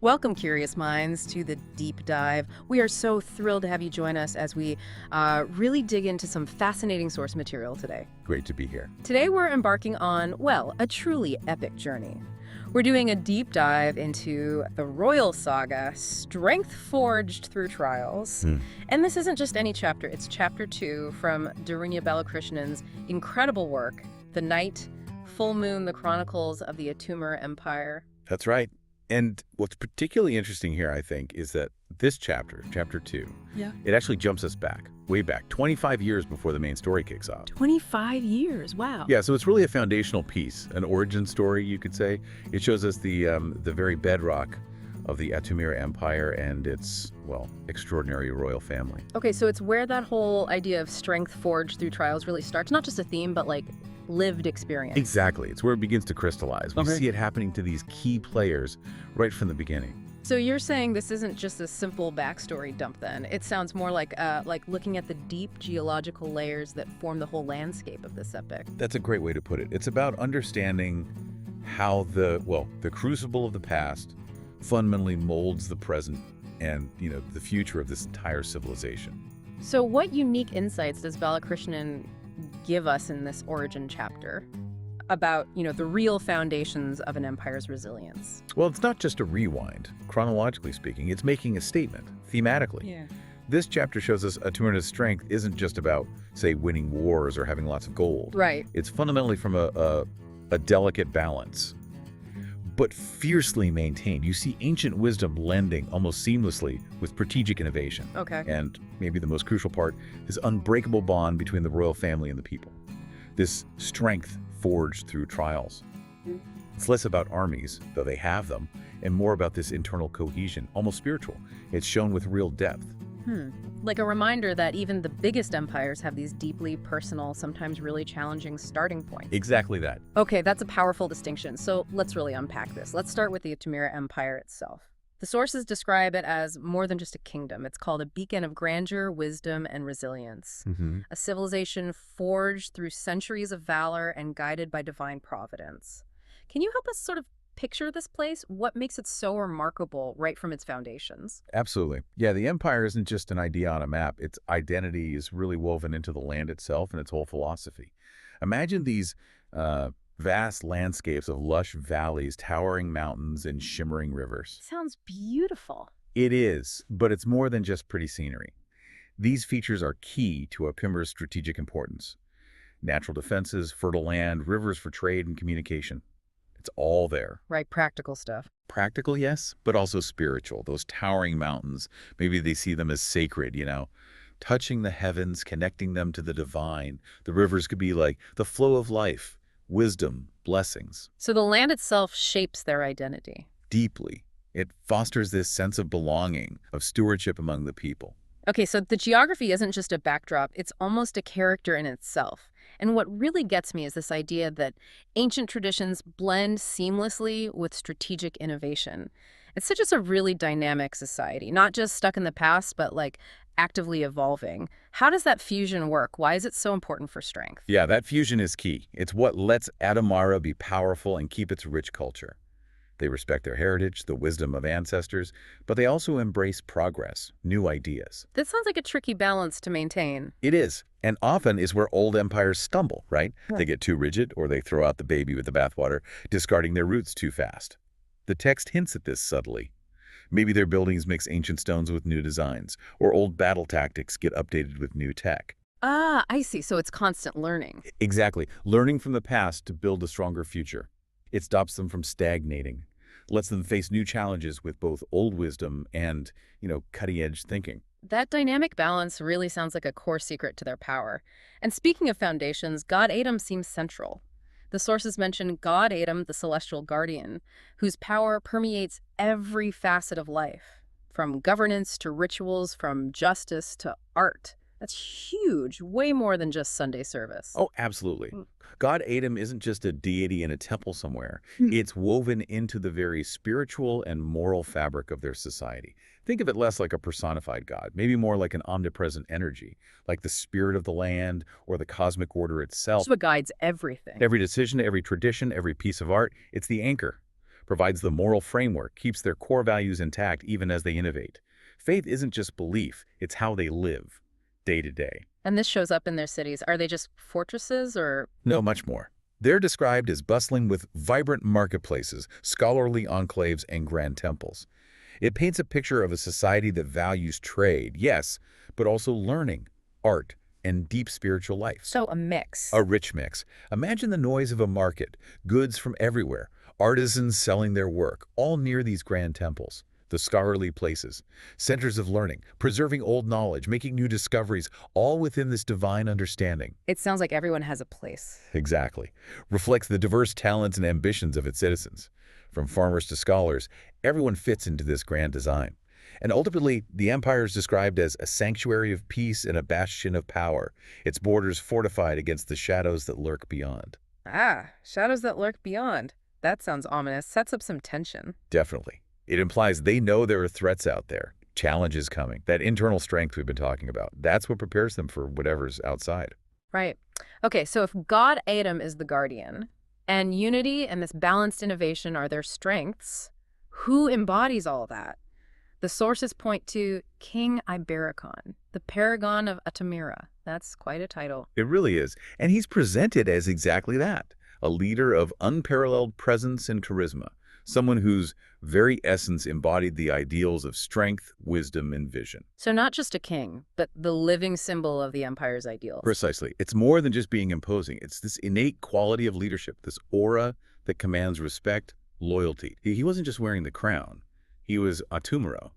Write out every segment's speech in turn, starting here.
Welcome, curious minds, to the deep dive. We are so thrilled to have you join us as we really dig into some fascinating source material today. Great to be here. Today, we're embarking on, well, a truly epic journey. We're doing a deep dive into the royal saga, Strength Forged Through Trials. Hmm. And this isn't just any chapter, it's chapter 2 from Darunya Balakrishnin's incredible work, The Night, Full Moon, The Chronicles of the Atumar Empire. That's right. And what's particularly interesting here, I think, is that this chapter, chapter 2, it actually jumps us back, way back, 25 years before the main story kicks off. 25 years, wow. Yeah, so it's really a foundational piece, an origin story, you could say. It shows us the very bedrock of the Atumar Empire and its, well, extraordinary royal family. Okay, so it's where that whole idea of strength forged through trials really starts. Not just a theme, but like lived experience. Exactly. It's where it begins to crystallize. We Okay. see it happening to these key players right from the beginning. So you're saying this isn't just a simple backstory dump then? It sounds more like looking at the deep geological layers that form the whole landscape of this epic. That's a great way to put it. It's about understanding how the crucible of the past fundamentally molds the present and, the future of this entire civilization. So what unique insights does Balakrishnan give us in this origin chapter about, the real foundations of an empire's resilience? Well, it's not just a rewind. Chronologically speaking, it's making a statement, thematically. Yeah. This chapter shows us Atumara's strength isn't just about, say, winning wars or having lots of gold. Right. It's fundamentally from a delicate balance, but fiercely maintained. You see ancient wisdom blending almost seamlessly with strategic innovation. Okay. And maybe the most crucial part, this unbreakable bond between the royal family and the people. This strength forged through trials. It's less about armies, though they have them, and more about this internal cohesion, almost spiritual. It's shown with real depth. Like a reminder that even the biggest empires have these deeply personal, sometimes really challenging starting points. Exactly that. Okay, that's a powerful distinction. So let's really unpack this. Let's start with the Atumara Empire itself. The sources describe it as more than just a kingdom. It's called a beacon of grandeur, wisdom, and resilience. A civilization forged through centuries of valor and guided by divine providence. Can you help us sort of picture this place? What makes it so remarkable right from its foundations? Absolutely. Yeah, the empire isn't just an idea on a map. Its identity is really woven into the land itself and its whole philosophy. Imagine these vast landscapes of lush valleys, towering mountains, and shimmering rivers. Sounds beautiful. It is, but it's more than just pretty scenery. These features are key to Apimmer's strategic importance. Natural defenses, fertile land, rivers for trade and communication. It's all there. Right, practical stuff. Practical, yes, but also spiritual. Those towering mountains, maybe they see them as sacred, touching the heavens, connecting them to the divine. The rivers could be like the flow of life, wisdom, blessings. So the land itself shapes their identity. Deeply. It fosters this sense of belonging, of stewardship among the people. Okay, so the geography isn't just a backdrop, it's almost a character in itself. And what really gets me is this idea that ancient traditions blend seamlessly with strategic innovation. It's such as a really dynamic society, not just stuck in the past, but like actively evolving. How does that fusion work? Why is it so important for strength? Yeah, that fusion is key. It's what lets Atumara be powerful and keep its rich culture. They respect their heritage, the wisdom of ancestors, but they also embrace progress, new ideas. This sounds like a tricky balance to maintain. It is, and often is where old empires stumble, right? Right. They get too rigid, or they throw out the baby with the bathwater, discarding their roots too fast. The text hints at this subtly. Maybe their buildings mix ancient stones with new designs, or old battle tactics get updated with new tech. Ah, I see. So it's constant learning. Exactly. Learning from the past to build a stronger future. It stops them from stagnating, lets them face new challenges with both old wisdom and, cutting-edge thinking. That dynamic balance really sounds like a core secret to their power. And speaking of foundations, God Atum seems central. The sources mention God Atum, the celestial guardian, whose power permeates every facet of life, from governance to rituals, from justice to art. That's huge, way more than just Sunday service. Oh, absolutely. God Adam isn't just a deity in a temple somewhere. It's woven into the very spiritual and moral fabric of their society. Think of it less like a personified god, maybe more like an omnipresent energy, like the spirit of the land or the cosmic order itself. It's what guides everything. Every decision, every tradition, every piece of art, it's the anchor, provides the moral framework, keeps their core values intact even as they innovate. Faith isn't just belief, it's how they live, day to day. And this shows up in their cities. Are they just fortresses or... No, much more. They're described as bustling with vibrant marketplaces, scholarly enclaves, and grand temples. It paints a picture of a society that values trade, yes, but also learning, art, and deep spiritual life. So a mix. A rich mix. Imagine the noise of a market, goods from everywhere, artisans selling their work, all near these grand temples. The scholarly places, centers of learning, preserving old knowledge, making new discoveries, all within this divine understanding. It sounds like everyone has a place. Exactly. Reflects the diverse talents and ambitions of its citizens. From farmers to scholars, everyone fits into this grand design. And ultimately, the empire is described as a sanctuary of peace and a bastion of power, its borders fortified against the shadows that lurk beyond. Ah, shadows that lurk beyond. That sounds ominous. Sets up some tension. Definitely. It implies they know there are threats out there, challenges coming, that internal strength we've been talking about. That's what prepares them for whatever's outside. Right. Okay, so if God Adam is the guardian, and unity and this balanced innovation are their strengths, who embodies all that? The sources point to King Iberikon, the paragon of Altamira. That's quite a title. It really is. And he's presented as exactly that, a leader of unparalleled presence and charisma, someone whose very essence embodied the ideals of strength, wisdom, and vision. So not just a king, but the living symbol of the empire's ideals. Precisely. It's more than just being imposing. It's this innate quality of leadership, this aura that commands respect, loyalty. He wasn't just wearing the crown. He was Atumaro,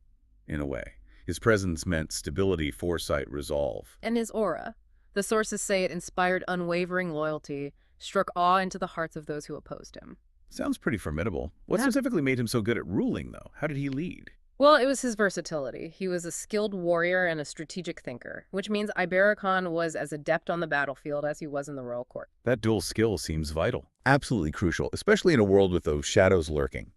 in a way. His presence meant stability, foresight, resolve. And his aura. The sources say it inspired unwavering loyalty, struck awe into the hearts of those who opposed him. Sounds pretty formidable. What Yeah. specifically made him so good at ruling, though? How did he lead? Well, it was his versatility. He was a skilled warrior and a strategic thinker, which means Iberikon was as adept on the battlefield as he was in the royal court. That dual skill seems vital. Absolutely crucial, especially in a world with those shadows lurking.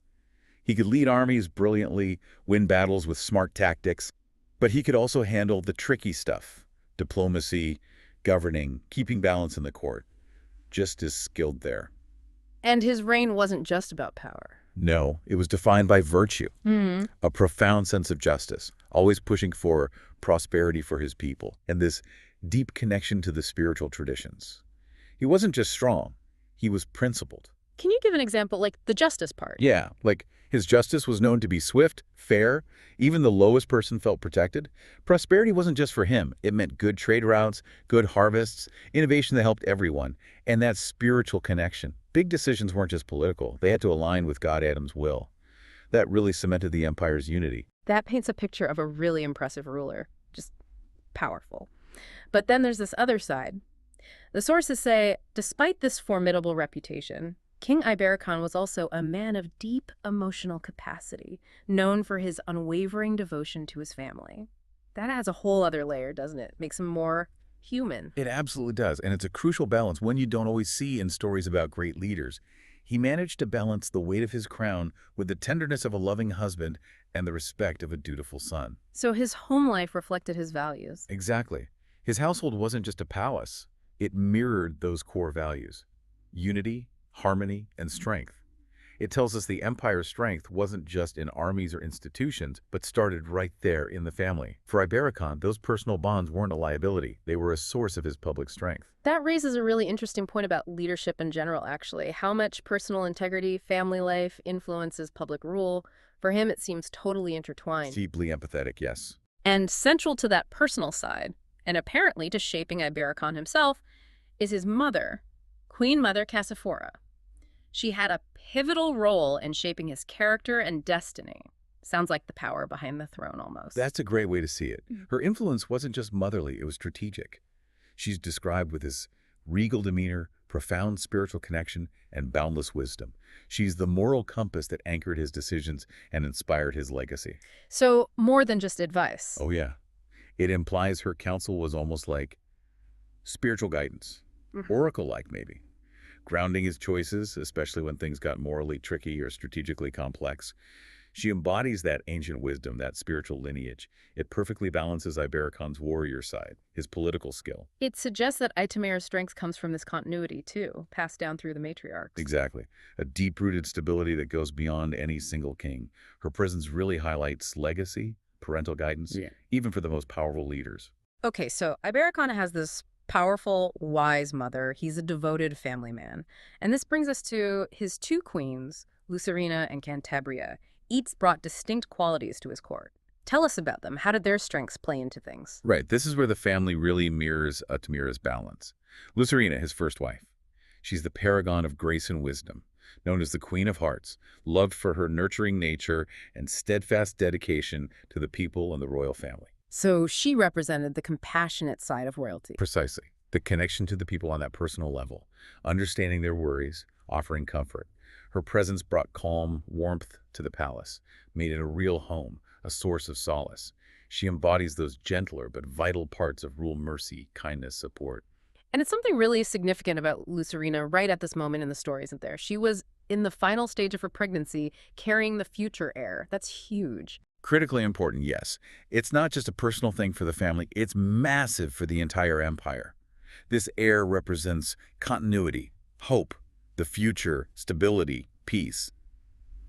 He could lead armies brilliantly, win battles with smart tactics, but he could also handle the tricky stuff. Diplomacy, governing, keeping balance in the court. Just as skilled there. And his reign wasn't just about power. No, it was defined by virtue, a profound sense of justice, always pushing for prosperity for his people, and this deep connection to the spiritual traditions. He wasn't just strong, he was principled. Can you give an example, like the justice part? Yeah, like his justice was known to be swift, fair, even the lowest person felt protected. Prosperity wasn't just for him. It meant good trade routes, good harvests, innovation that helped everyone, and that spiritual connection. Big decisions weren't just political. They had to align with God Adam's will. That really cemented the empire's unity. That paints a picture of a really impressive ruler. Just powerful. But then there's this other side. The sources say, despite this formidable reputation, King Iberikon was also a man of deep emotional capacity, known for his unwavering devotion to his family. That adds a whole other layer, doesn't it? Makes him more human. It absolutely does, and it's a crucial balance, one you don't always see in stories about great leaders. He managed to balance the weight of his crown with the tenderness of a loving husband and the respect of a dutiful son. So his home life reflected his values. Exactly. His household wasn't just a palace. It mirrored those core values: unity, harmony, and strength. It tells us the empire's strength wasn't just in armies or institutions, but started right there in the family. For Iberikon, those personal bonds weren't a liability. They were a source of his public strength. That raises a really interesting point about leadership in general, actually. How much personal integrity, family life, influences public rule. For him, it seems totally intertwined. Deeply empathetic, yes. And central to that personal side, and apparently to shaping Iberikon himself, is his mother, Queen Mother Cassiphora. She had a pivotal role in shaping his character and destiny. Sounds like the power behind the throne, almost. That's a great way to see it. Her influence wasn't just motherly, it was strategic. She's described with this regal demeanor, profound spiritual connection, and boundless wisdom. She's the moral compass that anchored his decisions and inspired his legacy. So, more than just advice. Oh, yeah. It implies her counsel was almost like spiritual guidance, oracle-like maybe, grounding his choices, especially when things got morally tricky or strategically complex. She embodies that ancient wisdom, that spiritual lineage. It perfectly balances Ibericon's warrior side, his political skill. It suggests that Aitamera's strength comes from this continuity, too, passed down through the matriarchs. Exactly. A deep-rooted stability that goes beyond any single king. Her presence really highlights legacy, parental guidance, Yeah. even for the most powerful leaders. Okay, so Ibericana has this powerful, wise mother. He's a devoted family man. And this brings us to his two queens, Lucerina and Cantabria. Each brought distinct qualities to his court. Tell us about them. How did their strengths play into things? Right, this is where the family really mirrors Tamira's balance. Lucerina, his first wife. She's the paragon of grace and wisdom, known as the Queen of Hearts, loved for her nurturing nature and steadfast dedication to the people and the royal family. So she represented the compassionate side of royalty. Precisely. The connection to the people on that personal level, understanding their worries, offering comfort. Her presence brought calm, warmth to the palace, made it a real home, a source of solace. She embodies those gentler but vital parts of rule: mercy, kindness, support. And it's something really significant about Lucerina right at this moment in the story, isn't there? She was in the final stage of her pregnancy, carrying the future heir. That's huge. Critically important, yes. It's not just a personal thing for the family, it's massive for the entire empire. This heir represents continuity, hope, the future, stability, peace,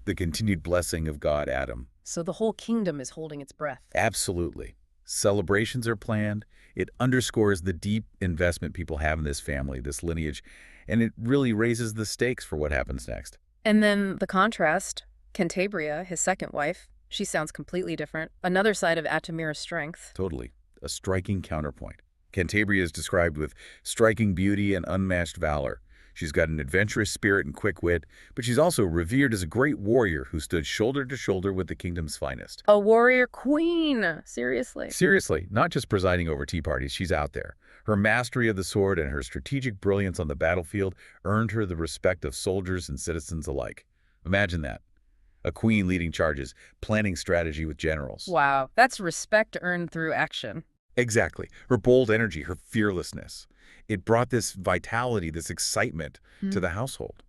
the continued blessing of God Adam. So the whole kingdom is holding its breath. Absolutely. Celebrations are planned. It underscores the deep investment people have in this family, this lineage, and it really raises the stakes for what happens next. And then the contrast, Cantabria, his second wife, she sounds completely different. Another side of Atamira's strength. Totally. A striking counterpoint. Cantabria is described with striking beauty and unmatched valor. She's got an adventurous spirit and quick wit, but she's also revered as a great warrior who stood shoulder to shoulder with the kingdom's finest. A warrior queen, seriously. Seriously, not just presiding over tea parties, she's out there. Her mastery of the sword and her strategic brilliance on the battlefield earned her the respect of soldiers and citizens alike. Imagine that. A queen leading charges, planning strategy with generals. Wow, that's respect earned through action. Exactly. Her bold energy, her fearlessness. It brought this vitality, this excitement to the household.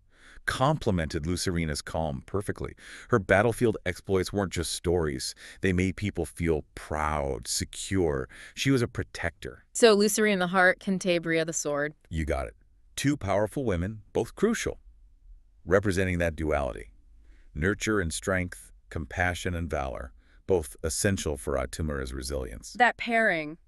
Complemented Lucerina's calm perfectly. Her battlefield exploits weren't just stories. They made people feel proud, secure. She was a protector. So Lucerina the heart, Cantabria the sword. You got it. Two powerful women, both crucial, representing that duality. Nurture and strength, compassion and valor, both essential for Atumara's resilience. That pairing,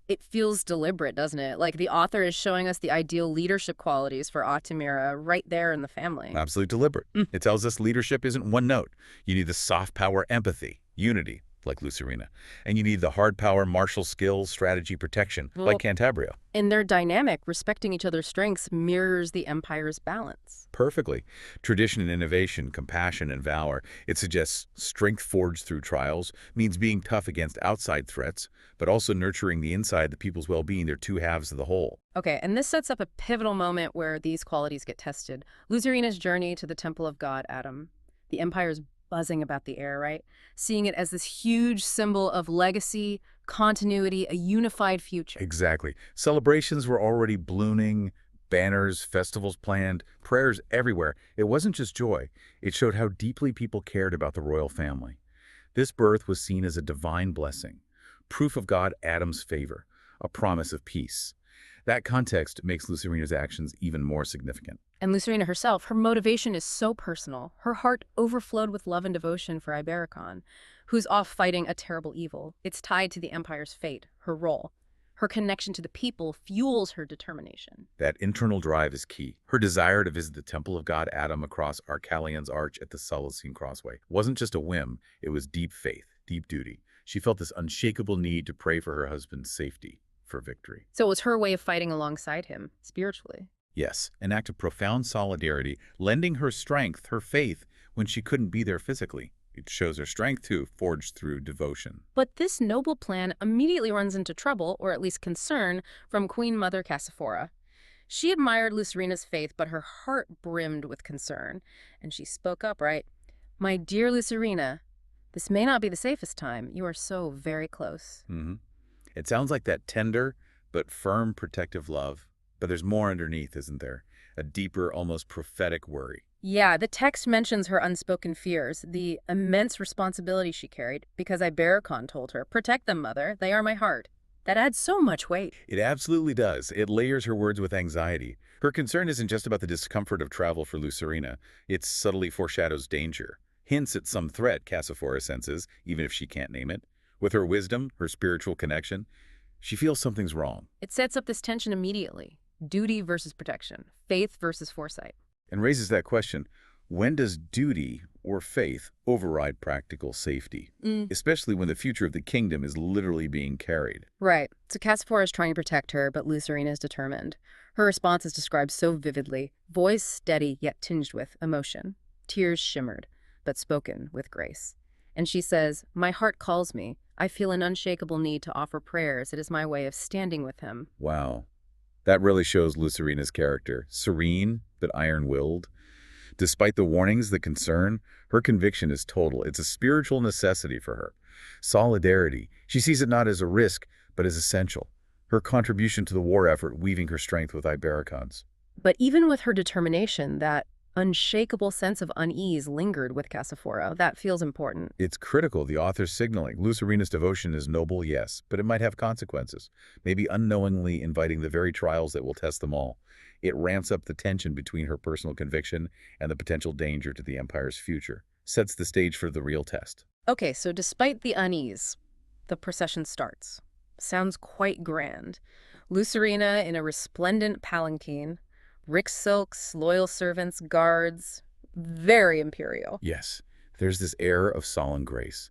it feels deliberate, doesn't it? Like the author is showing us the ideal leadership qualities for Atumira right there in the family. Absolutely deliberate. It tells us leadership isn't one note. You need the soft power empathy, unity, like Lucerina. And you need the hard power martial skills, strategy, protection, Well, like Cantabria. And their dynamic, respecting each other's strengths, mirrors the empire's balance. Perfectly. Tradition and innovation, compassion and valor. It suggests strength forged through trials, means being tough against outside threats, but also nurturing the inside, the people's well-being. They're two halves of the whole. Okay, and this sets up a pivotal moment where these qualities get tested. Lucerina's journey to the Temple of God, Adam. The empire's buzzing about the heir, right? Seeing it as this huge symbol of legacy, continuity, a unified future. Exactly. Celebrations were already ballooning, banners, festivals planned, prayers everywhere. It wasn't just joy. It showed how deeply people cared about the royal family. This birth was seen as a divine blessing, proof of God Adam's favor, a promise of peace. That context makes Lucerina's actions even more significant. And Lucerina herself, her motivation is so personal. Her heart overflowed with love and devotion for Ibericon, who's off fighting a terrible evil. It's tied to the empire's fate, her role. Her connection to the people fuels her determination. That internal drive is key. Her desire to visit the Temple of God Adam across Arcalion's Arch at the Celestine Crossway wasn't just a whim, it was deep faith, deep duty. She felt this unshakable need to pray for her husband's safety, for victory. So it was her way of fighting alongside him, spiritually. Yes, an act of profound solidarity, lending her strength, her faith, when she couldn't be there physically. It shows her strength, too, forged through devotion. But this noble plan immediately runs into trouble, or at least concern, from Queen Mother Cassiphora. She admired Lucerina's faith, but her heart brimmed with concern. And she spoke up, right? "My dear Lucerina, this may not be the safest time. You are so very close." It sounds like that tender but firm protective love. But there's more underneath, isn't there? A deeper, almost prophetic worry. Yeah, the text mentions her unspoken fears, the immense responsibility she carried, because Ibericon told her, "Protect them, mother, they are my heart." That adds so much weight. It absolutely does. It layers her words with anxiety. Her concern isn't just about the discomfort of travel for Lucerina. It subtly foreshadows danger. Hints at some threat Cassiphora senses, even if she can't name it. With her wisdom, her spiritual connection, she feels something's wrong It sets up this tension immediately. Duty versus protection, faith versus foresight. and raises that question, when does duty or faith override practical safety? Especially when the future of the kingdom is literally being carried. Right. So Cassiphora is trying to protect her, but Lucerina is determined. Her response is described so vividly, voice steady yet tinged with emotion. Tears shimmered, but spoken with grace. And she says, "My heart calls me. I feel an unshakable need to offer prayers. It is my way of standing with him." Wow. That really shows Lucerina's character. Serene, but iron-willed. Despite the warnings, the concern, her conviction is total. It's a spiritual necessity for her. Solidarity. She sees it not as a risk, but as essential. Her contribution to the war effort weaving her strength with Ibericons. But even with her determination, that unshakable sense of unease lingered with Cassiphora. That feels important. It's critical, the author's signaling. Lucerina's devotion is noble, yes, but it might have consequences, maybe unknowingly inviting the very trials that will test them all. It ramps up the tension between her personal conviction and the potential danger to the Empire's future, sets the stage for the real test. Okay, so despite the unease, the procession starts. Sounds quite grand. Lucerina in a resplendent palanquin, rich silks, loyal servants, guards, very imperial. Yes, there's this air of solemn grace,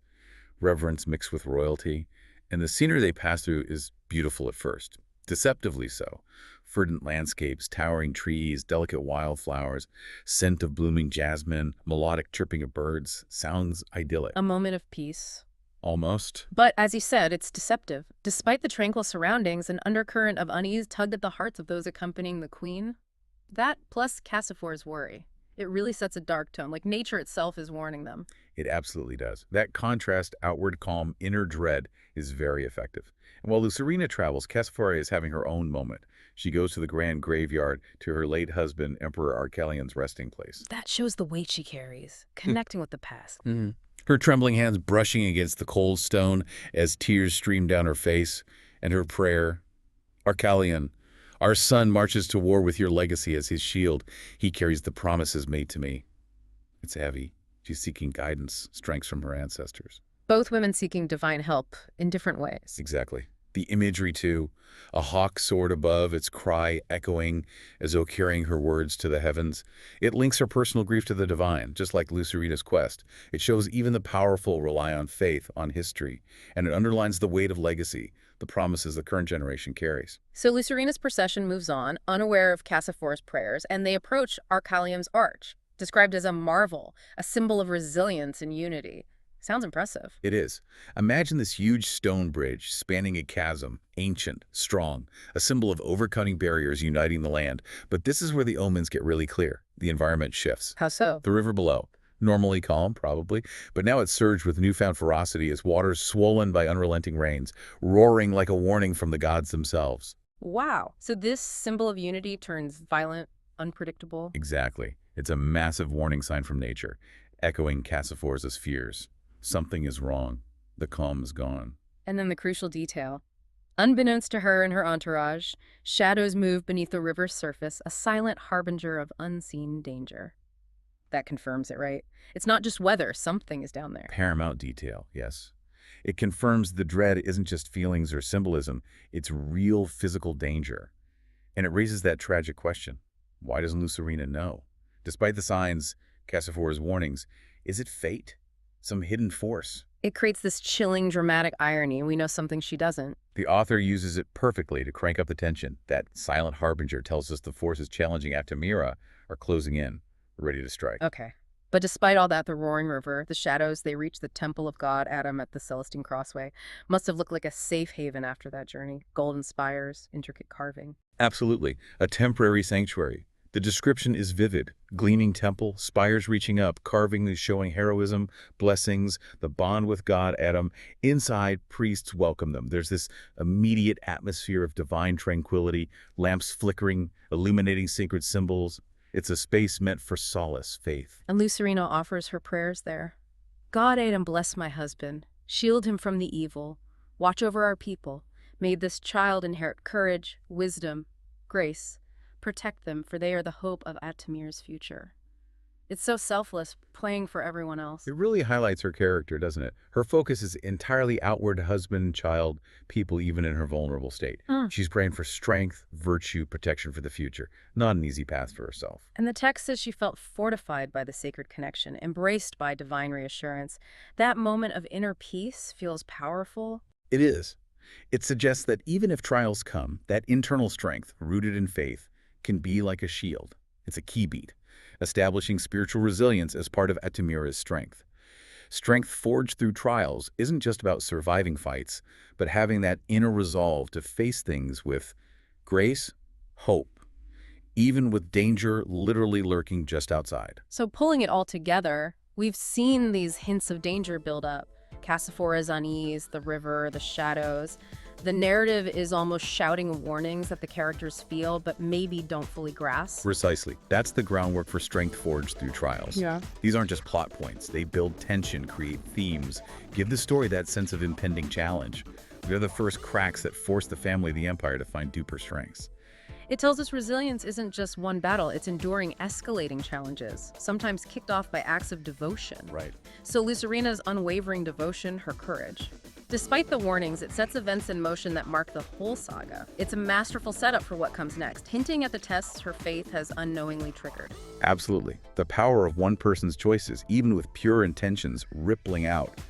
reverence mixed with royalty, and the scenery they pass through is beautiful at first, deceptively so. Verdant landscapes, towering trees, delicate wildflowers, scent of blooming jasmine, melodic chirping of birds, sounds idyllic. A moment of peace. Almost. But as you said, it's deceptive. Despite the tranquil surroundings, an undercurrent of unease tugged at the hearts of those accompanying the queen. That, plus Cassiphora's worry. It really sets a dark tone, like nature itself is warning them. It absolutely does. That contrast, outward calm, inner dread, is very effective. And while Lucerina travels, Cassiphora is having her own moment. She goes to the grand graveyard to her late husband, Emperor Archelion's resting place. That shows the weight she carries, connecting with the past. Her trembling hands brushing against the cold stone as tears stream down her face, and her prayer, Archelion, our son marches to war with your legacy as his shield. He carries the promises made to me. It's heavy. She's seeking guidance, strength from her ancestors. Both women seeking divine help in different ways. Exactly. The imagery, too. A hawk soared above, its cry echoing as though carrying her words to the heavens. It links her personal grief to the divine, just like Lucerina's quest. It shows even the powerful rely on faith, on history, and it underlines the weight of legacy, the promises the current generation carries. So Lucerina's procession moves on, unaware of Cassiphora's prayers, and they approach Archelion's arch, described as a marvel, a symbol of resilience and unity. Sounds impressive. It is. Imagine this huge stone bridge spanning a chasm, ancient, strong, a symbol of overcoming barriers uniting the land. But this is where the omens get really clear. The environment shifts. How so? The river below, normally calm, probably, but now it's surged with newfound ferocity as waters swollen by unrelenting rains, roaring like a warning from the gods themselves. Wow. So this symbol of unity turns violent, unpredictable. Exactly. It's a massive warning sign from nature, echoing Cassiphora's fears. Something is wrong. The calm is gone. And then the crucial detail. Unbeknownst to her and her entourage, shadows move beneath the river's surface, a silent harbinger of unseen danger. That confirms it, right? It's not just weather. Something is down there. Paramount detail, yes. It confirms the dread isn't just feelings or symbolism, it's real physical danger. And it raises that tragic question. Why doesn't Lucerina know? Despite the signs, Cassiphora's warnings, is it fate? Some hidden force? It creates this chilling, dramatic irony. We know something she doesn't. The author uses it perfectly to crank up the tension. That silent harbinger tells us the forces challenging Aptamira are closing in, ready to strike. Okay. But despite all that, the roaring river, the shadows, they reach the temple of God Adam at the Celestine Crossway. Must have looked like a safe haven after that journey. Golden spires, intricate carving. Absolutely. A temporary sanctuary. The description is vivid. Gleaming temple, spires reaching up, carvings showing heroism, blessings, the bond with God, Adam. Inside, priests welcome them. There's this immediate atmosphere of divine tranquility, lamps flickering, illuminating sacred symbols. It's a space meant for solace, faith. And Lucerina offers her prayers there. God aid and bless my husband, shield him from the evil, watch over our people. May this child inherit courage, wisdom, grace. Protect them, for they are the hope of Atamir's future. It's so selfless, praying for everyone else. It really highlights her character, doesn't it? Her focus is entirely outward husband, child, people, even in her vulnerable state. She's praying for strength, virtue, protection for the future. Not an easy path for herself. And the text says she felt fortified by the sacred connection, embraced by divine reassurance. That moment of inner peace feels powerful. It is. It suggests that even if trials come, that internal strength, rooted in faith, can be like a shield. It's a key beat, establishing spiritual resilience as part of Atamira's strength. Strength forged through trials isn't just about surviving fights, but having that inner resolve to face things with grace, hope, even with danger literally lurking just outside. So pulling it all together, we've seen these hints of danger build up. Cassiophoria's unease, the river, the shadows. The narrative is almost shouting warnings that the characters feel, but maybe don't fully grasp. Precisely. That's the groundwork for strength forged through trials. Yeah. These aren't just plot points. They build tension, create themes, give the story that sense of impending challenge. They're the first cracks that force the family of the Empire to find deeper strengths. It tells us resilience isn't just one battle, it's enduring escalating challenges, sometimes kicked off by acts of devotion. Right. So Lucerina's unwavering devotion, her courage. Despite the warnings, it sets events in motion that mark the whole saga. It's a masterful setup for what comes next, hinting at the tests her faith has unknowingly triggered. Absolutely. The power of one person's choices, even with pure intentions, rippling out.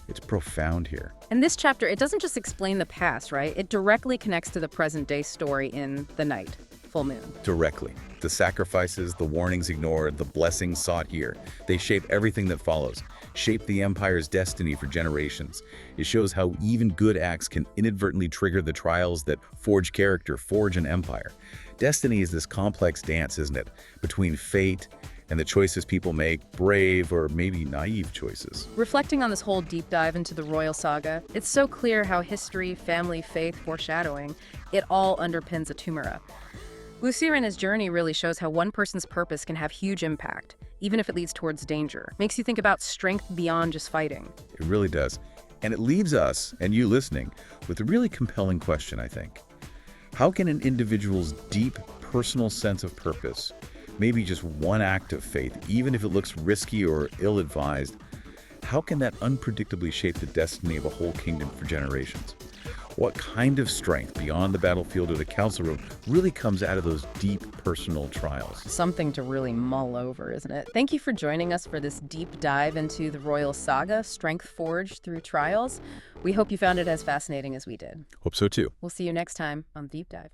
It's profound here. And this chapter, it doesn't just explain the past, right? It directly connects to the present-day story in The Night, Full Moon. Directly. The sacrifices, the warnings ignored, the blessings sought here. They shape everything that follows, shape the Empire's destiny for generations. It shows how even good acts can inadvertently trigger the trials that forge character, forge an empire. Destiny is this complex dance, isn't it? Between fate and the choices people make, brave or maybe naive choices. Reflecting on this whole deep dive into the royal saga, it's so clear how history, family, faith, foreshadowing, it all underpins Atumira. Lucerina's journey really shows how one person's purpose can have huge impact, even if it leads towards danger. Makes you think about strength beyond just fighting. It really does. And it leaves us, and you listening, with a really compelling question, I think. How can an individual's deep personal sense of purpose, maybe just one act of faith, even if it looks risky or ill-advised, how can that unpredictably shape the destiny of a whole kingdom for generations? What kind of strength beyond the battlefield or the council room really comes out of those deep personal trials? Something to really mull over, isn't it? Thank you for joining us for this deep dive into the royal saga, strength forged through trials. We hope you found it as fascinating as we did. Hope so too. We'll see you next time on Deep Dive.